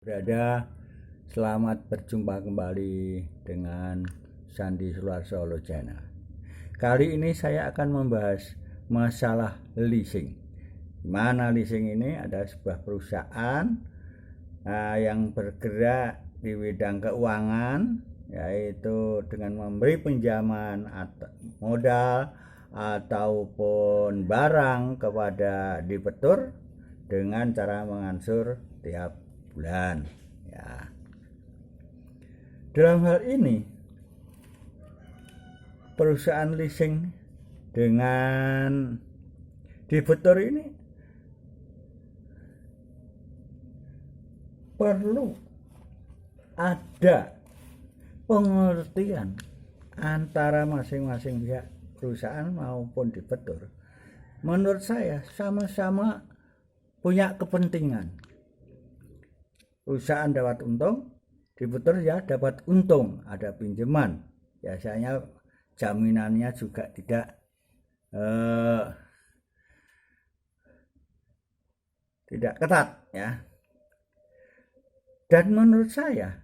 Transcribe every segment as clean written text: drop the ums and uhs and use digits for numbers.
Berada, selamat berjumpa kembali dengan Sandi Sularso Channel. Kali ini saya akan membahas masalah leasing. Mana leasing ini ada sebuah perusahaan yang bergerak di bidang keuangan, yaitu dengan memberi pinjaman atau modal ataupun barang kepada debitur dengan cara mengansur tiap bulan ya. Dalam hal ini perusahaan leasing dengan debitur ini perlu ada pengertian antara masing-masing pihak, perusahaan maupun debitur. Menurut saya sama-sama punya kepentingan. Perusahaan dapat untung, debitur ya dapat untung, ada pinjaman. Biasanya jaminannya juga tidak ketat ya. Dan menurut saya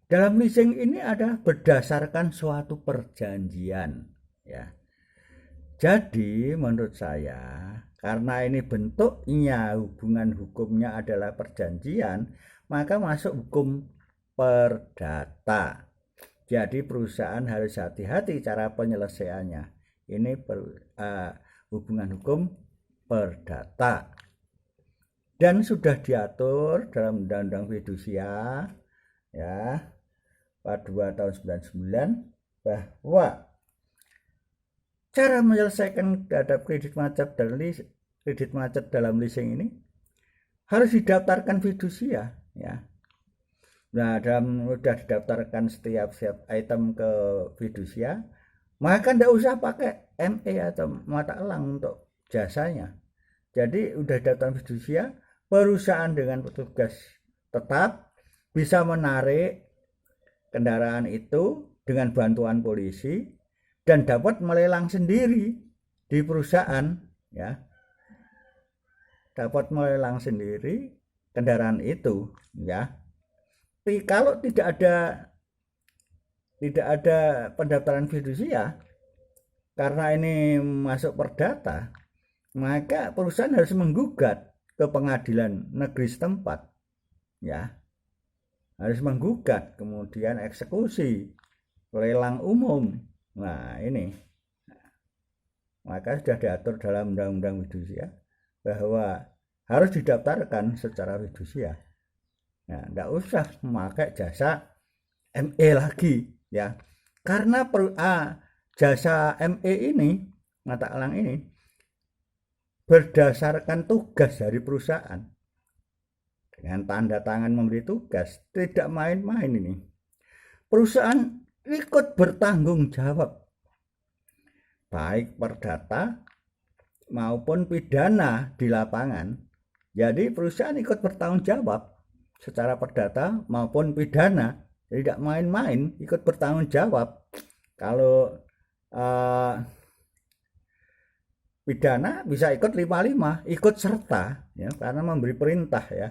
dalam leasing ini ada berdasarkan suatu perjanjian ya. Jadi menurut saya karena ini bentuknya hubungan hukumnya adalah perjanjian, maka masuk hukum perdata. Jadi perusahaan harus hati-hati cara penyelesaiannya. Ini hubungan hukum perdata. Dan sudah diatur dalam Undang-Undang Fidusia ya, 42 tahun 99 bahwa cara menyelesaikan terhadap kredit macet dalam leasing ini harus didaftarkan fidusia ya. Nah, sudah didaftarkan setiap item ke fidusia, maka tidak usah pakai ME atau mata elang untuk jasanya. Jadi sudah didaftarkan fidusia, perusahaan dengan petugas tetap bisa menarik kendaraan itu dengan bantuan polisi dan dapat melelang sendiri di perusahaan ya. Dapat melelang sendiri kendaraan itu ya. Tapi kalau tidak ada pendaftaran fidusia karena ini masuk perdata, maka perusahaan harus menggugat ke pengadilan negeri setempat ya. Harus menggugat, kemudian eksekusi, lelang umum. Nah, ini maka sudah diatur dalam Undang-Undang Fidusia bahwa harus didaftarkan secara fidusia. Nah, tidak usah memakai jasa ME lagi ya. Karena jasa ME ini, mata elang ini berdasarkan tugas dari perusahaan. Dengan tanda tangan memberi tugas, tidak main-main ini. Perusahaan ikut bertanggung jawab baik perdata maupun pidana di lapangan. Jadi perusahaan ikut bertanggung jawab secara perdata maupun pidana. Jadi tidak main-main, ikut bertanggung jawab. Kalau pidana bisa ikut 55, ikut serta ya, karena memberi perintah ya.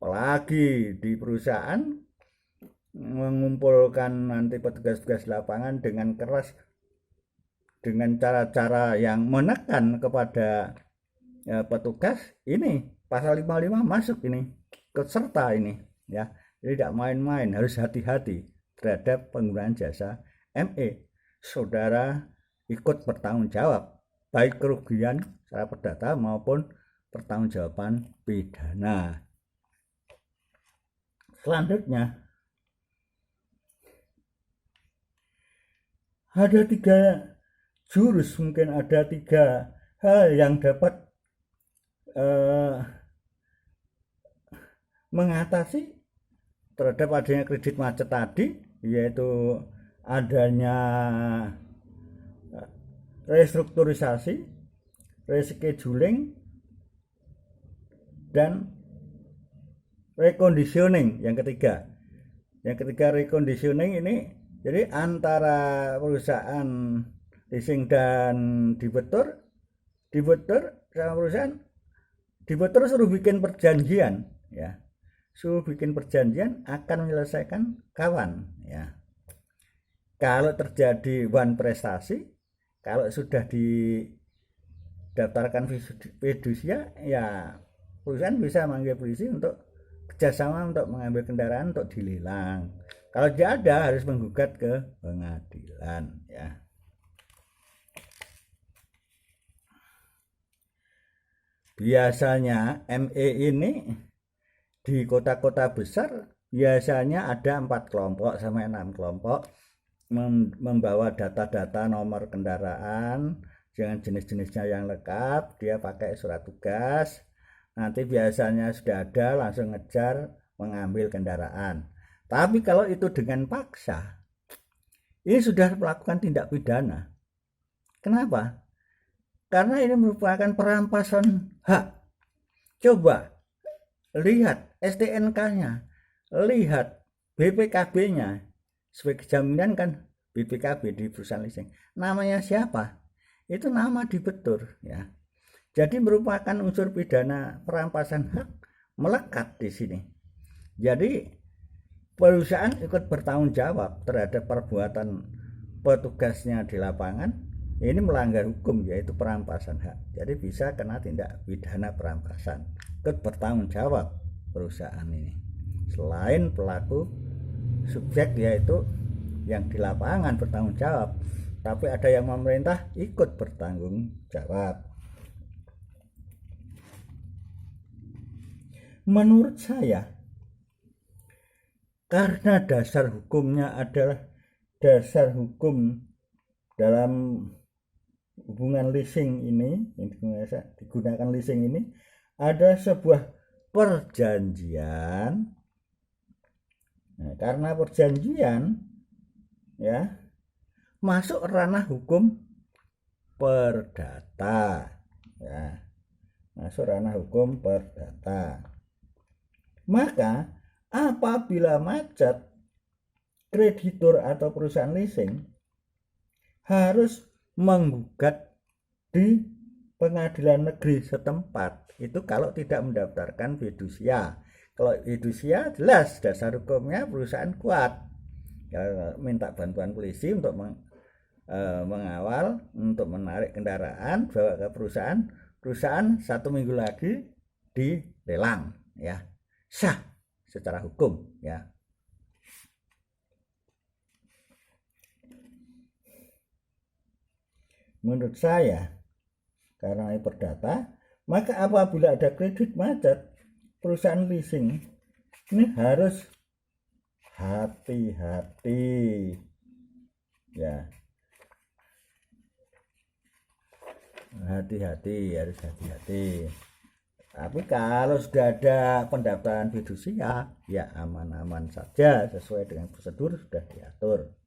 Apalagi di perusahaan mengumpulkan nanti petugas-petugas lapangan dengan keras, dengan cara-cara yang menekan kepada petugas, ini pasal 55 masuk ini, ikut serta ini ya. Jadi tidak main-main, harus hati-hati terhadap penggunaan jasa ME. Saudara ikut bertanggung jawab baik kerugian secara perdata maupun pertanggungjawaban pidana. Selanjutnya ada 3 jurus, mungkin ada 3 hal yang dapat mengatasi terhadap adanya kredit macet tadi, yaitu adanya restrukturisasi, rescheduling, dan reconditioning yang ketiga. Yang ketiga reconditioning ini, jadi antara perusahaan leasing dan debitur sama perusahaan, debitur suruh bikin perjanjian ya. suruh bikin perjanjian akan menyelesaikan kawan, ya. Kalau terjadi one prestasi, kalau sudah didaftarkan fidusia, ya perusahaan bisa manggil polisi untuk kerjasama untuk mengambil kendaraan untuk dilelang. Kalau tidak ada, harus menggugat ke pengadilan, ya. Biasanya ME ini di kota-kota besar biasanya ada 4 kelompok sampai 6 kelompok membawa data-data nomor kendaraan dengan jenis-jenisnya yang lengkap. Dia pakai surat tugas, nanti biasanya sudah ada langsung ngejar mengambil kendaraan. Tapi kalau itu dengan paksa, ini sudah melakukan tindak pidana. Kenapa? Karena ini merupakan perampasan hak. Coba lihat STNK-nya, lihat BPKB-nya. Sebagai jaminan kan BPKB di perusahaan leasing. Namanya siapa? Itu nama dibetur, ya. Jadi merupakan unsur pidana perampasan hak melekat di sini. Jadi perusahaan ikut bertanggung jawab terhadap perbuatan petugasnya di lapangan. Ini melanggar hukum, yaitu perampasan hak. Jadi bisa kena tindak pidana perampasan. Ikut bertanggung jawab perusahaan ini. Selain pelaku subjek yaitu yang di lapangan bertanggung jawab, tapi ada yang pemerintah ikut bertanggung jawab. Menurut saya, karena dasar hukumnya adalah dasar hukum dalam hubungan leasing ini, yang digunakan leasing ini, ada sebuah perjanjian. Nah, karena perjanjian, ya, masuk ranah hukum perdata, ya, masuk ranah hukum perdata. Maka apabila macet, kreditur atau perusahaan leasing harus menggugat di pengadilan negeri setempat. Itu kalau tidak mendaftarkan fidusia. Kalau fidusia jelas dasar hukumnya perusahaan kuat. Kalau minta bantuan polisi untuk mengawal, untuk menarik kendaraan bawa ke perusahaan, perusahaan 1 minggu lagi dilelang, ya, sah secara hukum, ya. Menurut saya, karena ini perdata, maka apabila ada kredit macet, perusahaan leasing ini harus hati-hati, ya, harus hati-hati. Tapi kalau sudah ada pendaftaran fidusia, ya aman-aman saja, sesuai dengan prosedur sudah diatur.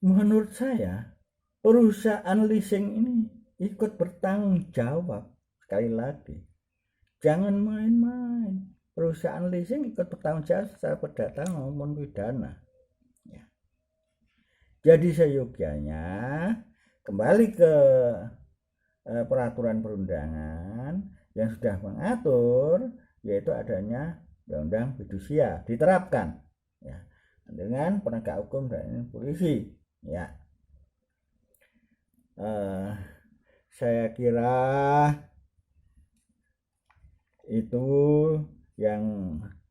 Menurut saya, perusahaan leasing ini ikut bertanggung jawab. Sekali lagi, jangan main-main. Perusahaan leasing ikut bertanggung jawab secara perdata maupun pidana, ya. Jadi seyogyanya kembali ke peraturan perundangan yang sudah mengatur, yaitu adanya undang-undang fidusia diterapkan, ya, dengan penegak hukum dan polisi, ya. Saya kira itu yang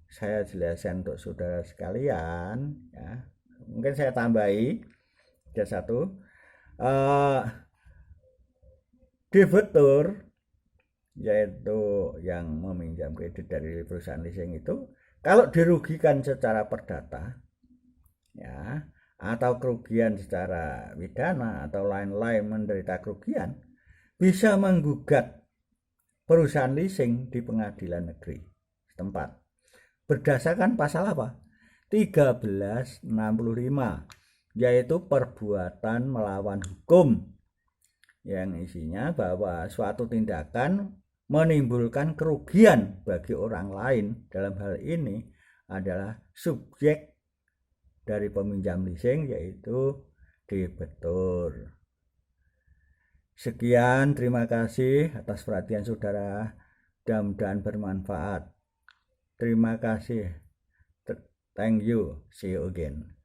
saya jelaskan untuk saudara sekalian, ya. Mungkin saya tambahi ada satu, debitur yaitu yang meminjam kredit dari perusahaan leasing itu, kalau dirugikan secara perdata, ya, atau kerugian secara pidana atau lain-lain menderita kerugian, bisa menggugat perusahaan leasing di pengadilan negeri setempat berdasarkan pasal apa? 1365, yaitu perbuatan melawan hukum, yang isinya bahwa suatu tindakan menimbulkan kerugian bagi orang lain, dalam hal ini adalah subjek dari peminjam leasing, yaitu debitur. Sekian, terima kasih atas perhatian saudara. Mudah-mudahan bermanfaat. Terima kasih. Thank you. See you again.